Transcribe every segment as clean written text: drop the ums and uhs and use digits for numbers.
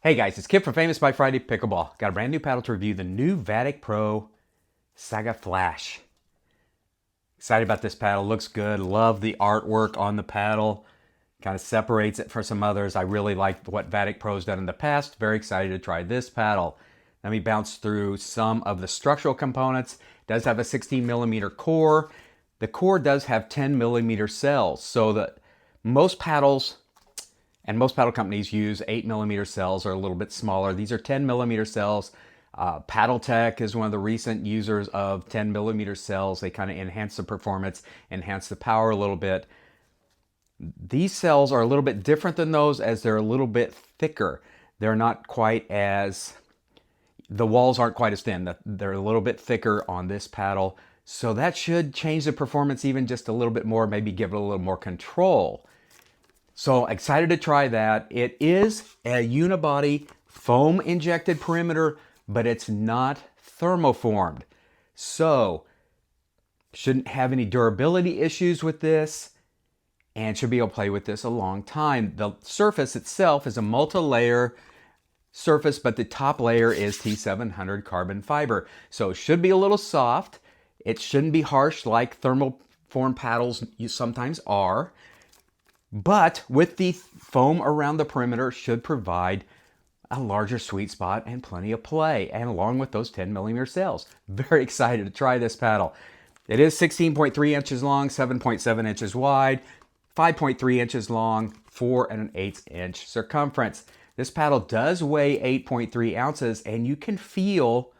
Hey guys, it's Kip from Famous by Friday Pickleball. Got a brand new paddle to review, the new Vatic Pro Saga Flash. Excited about this paddle, looks good. Love the artwork on the paddle. Kind of separates it from some others. I really like what Vatic Pro's done in the past. Very excited to try this paddle. Let me bounce through some of the structural components. It does have a 16mm core. The core does have 10mm cells, so that most paddles and most paddle companies use 8mm cells or a little bit smaller. These are 10mm cells. Paddle Tech is one of the recent users of 10mm cells. They kind of enhance the performance, enhance the power a little bit. These cells are a little bit different than those as they're a little bit thicker. They're not quite as, the walls aren't quite as thin. They're a little bit thicker on this paddle. So that should change the performance even just a little bit more, maybe give it a little more control. So excited to try that. It is a unibody foam injected perimeter, but it's not thermoformed. So shouldn't have any durability issues with this and should be able to play with this a long time. The surface itself is a multi-layer surface, but the top layer is T700 carbon fiber. So it should be a little soft. It shouldn't be harsh like thermoform paddles sometimes are. But with the foam around the perimeter should provide a larger sweet spot and plenty of play, and along with those 10mm cells. Very excited to try this paddle. It is 16.3 inches long, 7.7 inches wide, 5.3 inches long, 4 1/8 inch circumference. This paddle does weigh 8.3 ounces, and you can feel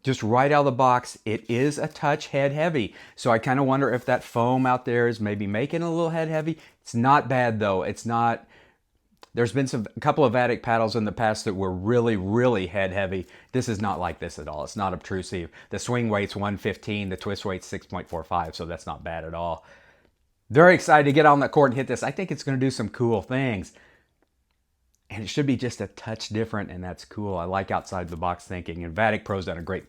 just right out of the box, it is a touch head heavy. So I kind of wonder if that foam out there is maybe making it a little head heavy. It's not bad though. It's not, there's been a couple of Vatic paddles in the past that were really, really head heavy. This is not like this at all. It's not obtrusive. The swing weight's 115, the twist weight's 6.45, so that's not bad at all. Very excited to get on that court and hit this. I think it's going to do some cool things. And it should be just a touch different, and that's cool. I like outside the box thinking, and Vatic Pro's done a great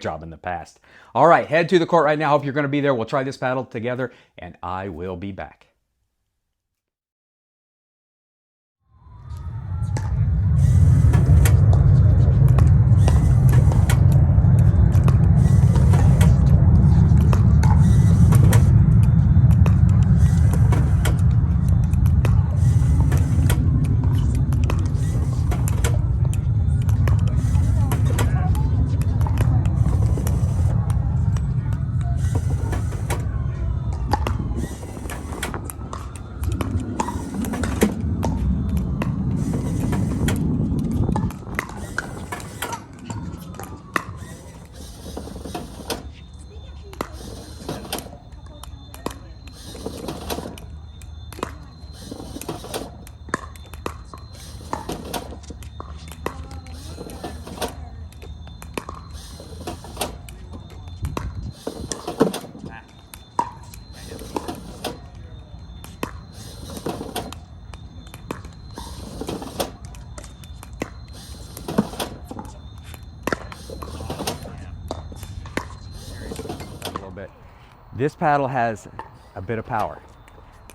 job in the past. All right, head to the court right now. Hope you're going to be there. We'll try this paddle together, and I will be back. This paddle has a bit of power,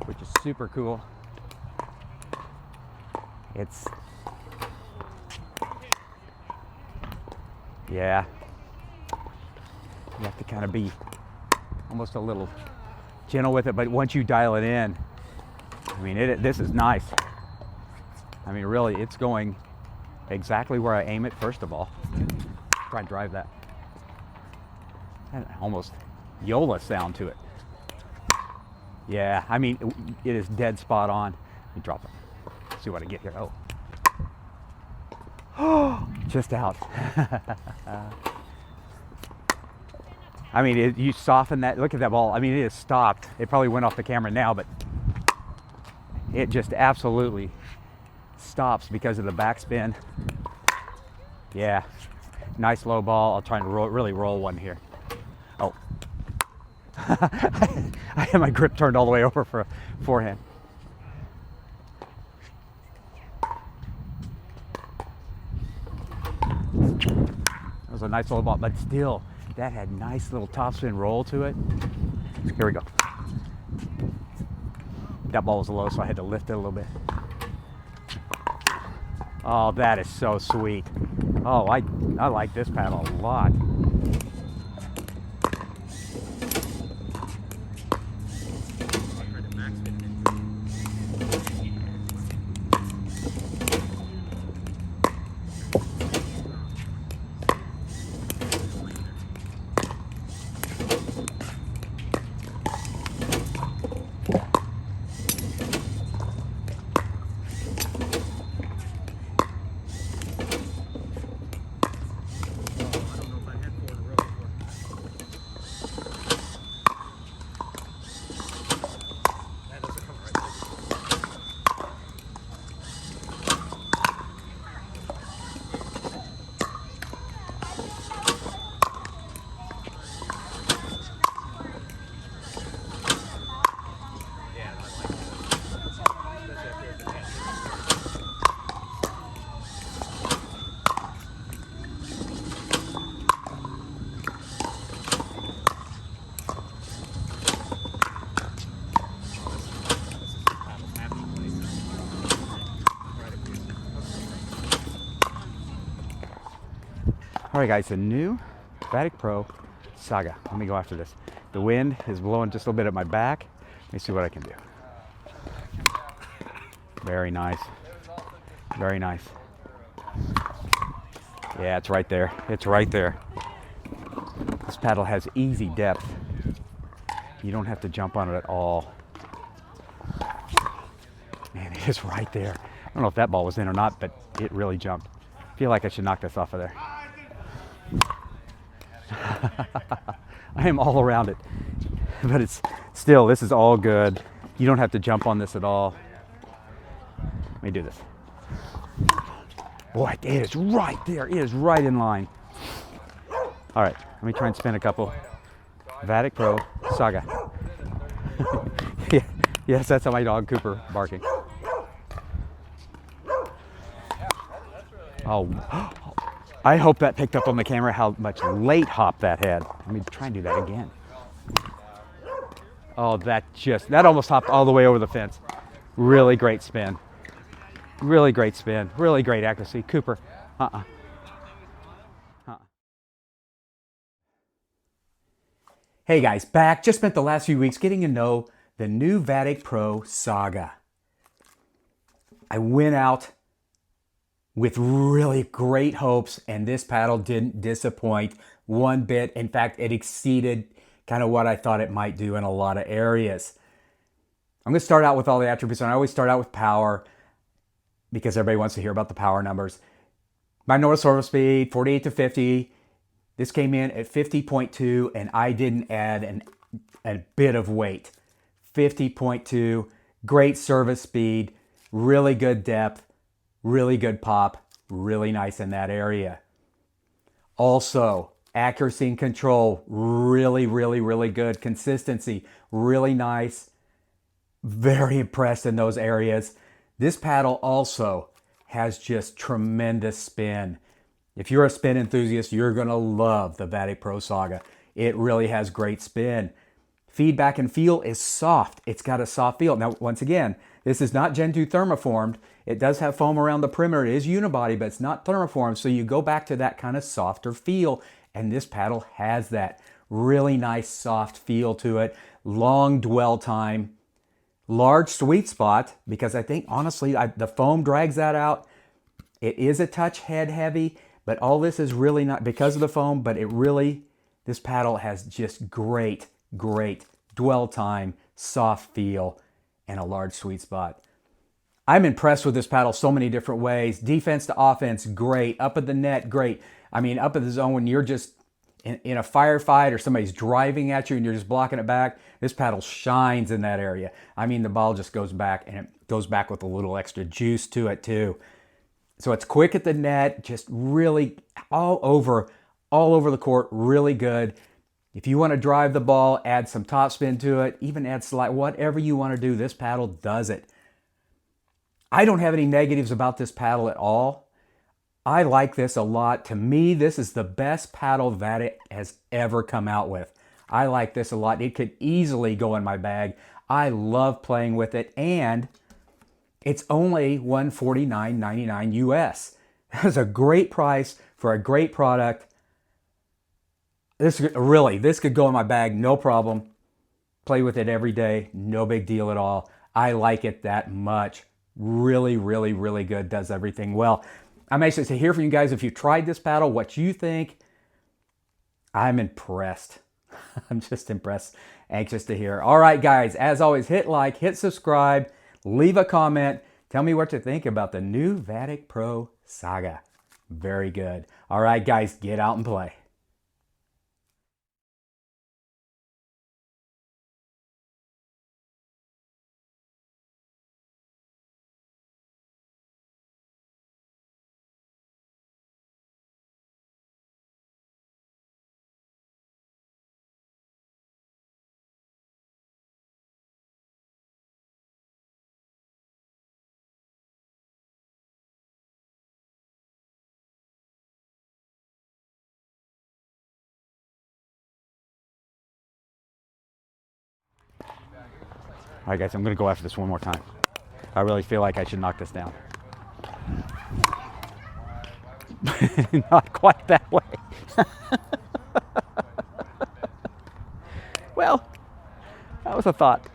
which is super cool. Yeah, you have to kind of be almost a little gentle with it, but once you dial it in, I mean, this is nice. I mean, really, it's going exactly where I aim it, first of all. Try and drive that. And almost Yola sound to it. Yeah, I mean, it is dead spot on. Let me drop it. See what I get here. Oh, just out. I mean, you soften that. Look at that ball. I mean, it is stopped. It probably went off the camera now, but it just absolutely stops because of the backspin. Yeah, nice low ball. I'll try and really roll one here. Oh. I had my grip turned all the way over for a forehand. That was a nice little ball, but still, that had nice little topspin roll to it. Here we go. That ball was low, so I had to lift it a little bit. Oh, that is so sweet. Oh, I like this paddle a lot. All right, guys, the new Vatic Pro Saga. Let me go after this. The wind is blowing just a little bit at my back. Let me see what I can do. Very nice. Very nice. Yeah, it's right there. It's right there. This paddle has easy depth. You don't have to jump on it at all. Man, it is right there. I don't know if that ball was in or not, but it really jumped. I feel like I should knock this off of there. I am all around it, but it's still, this is all good. You don't have to jump on this at all. Let me do this. Boy, it is right there. It is right in line. All right, let me try and spin a couple. Vatic Pro Saga. Yeah, yes, that's my dog Cooper barking. Oh, I hope that picked up on the camera how much late hop that had. Let me try and do that again. Oh, that almost hopped all the way over the fence. Really great spin. Really great spin. Really great accuracy. Cooper, Hey guys, back. Just spent the last few weeks getting to know the new Vatic Pro Saga. I went out with really great hopes, and this paddle didn't disappoint one bit. In fact, it exceeded kind of what I thought it might do in a lot of areas. I'm going to start out with all the attributes, and I always start out with power because everybody wants to hear about the power numbers. My normal servo speed, 48 to 50. This came in at 50.2, and I didn't add a bit of weight. 50.2, great service speed, really good depth, really good pop, really nice in that area. Also, accuracy and control, really, really, really good. Consistency, really nice. Very impressed in those areas. This paddle also has just tremendous spin. If you're a spin enthusiast, you're going to love the Vatic Pro Saga. It really has great spin. Feedback and feel is soft. It's got a soft feel. Now, once again, this is not Gen 2 thermoformed. It does have foam around the perimeter. It is unibody, but it's not thermoformed. So you go back to that kind of softer feel, and this paddle has that really nice soft feel to it. Long dwell time. Large sweet spot, because I think, honestly, the foam drags that out. It is a touch head heavy, but all this is really not because of the foam, but this paddle has just great, great dwell time, soft feel, and a large sweet spot. I'm impressed with this paddle so many different ways. Defense to offense, great. Up at the net, great. I mean, up at the zone when you're just in a firefight or somebody's driving at you and you're just blocking it back, this paddle shines in that area. I mean, the ball just goes back, and it goes back with a little extra juice to it too. So it's quick at the net, just really all over the court, really good. If you want to drive the ball, add some topspin to it, even add slide, whatever you want to do, this paddle does it. I don't have any negatives about this paddle at all. I like this a lot. To me, this is the best paddle Vatic has ever come out with. I like this a lot. It could easily go in my bag. I love playing with it, and It's only $149.99 US. That's a great price for a great product. This could go in my bag, no problem. Play with it every day, no big deal at all. I like it that much. Really, really, really good. Does everything well. I'm anxious to hear from you guys if you tried this paddle, what you think. I'm impressed. I'm just impressed. Anxious to hear. All right, guys, as always, hit like, hit subscribe, leave a comment. Tell me what you think about the new Vatic Pro Saga. Very good. All right, guys, get out and play. All right, guys, I'm going to go after this one more time. I really feel like I should knock this down. Not quite that way. Well, that was a thought.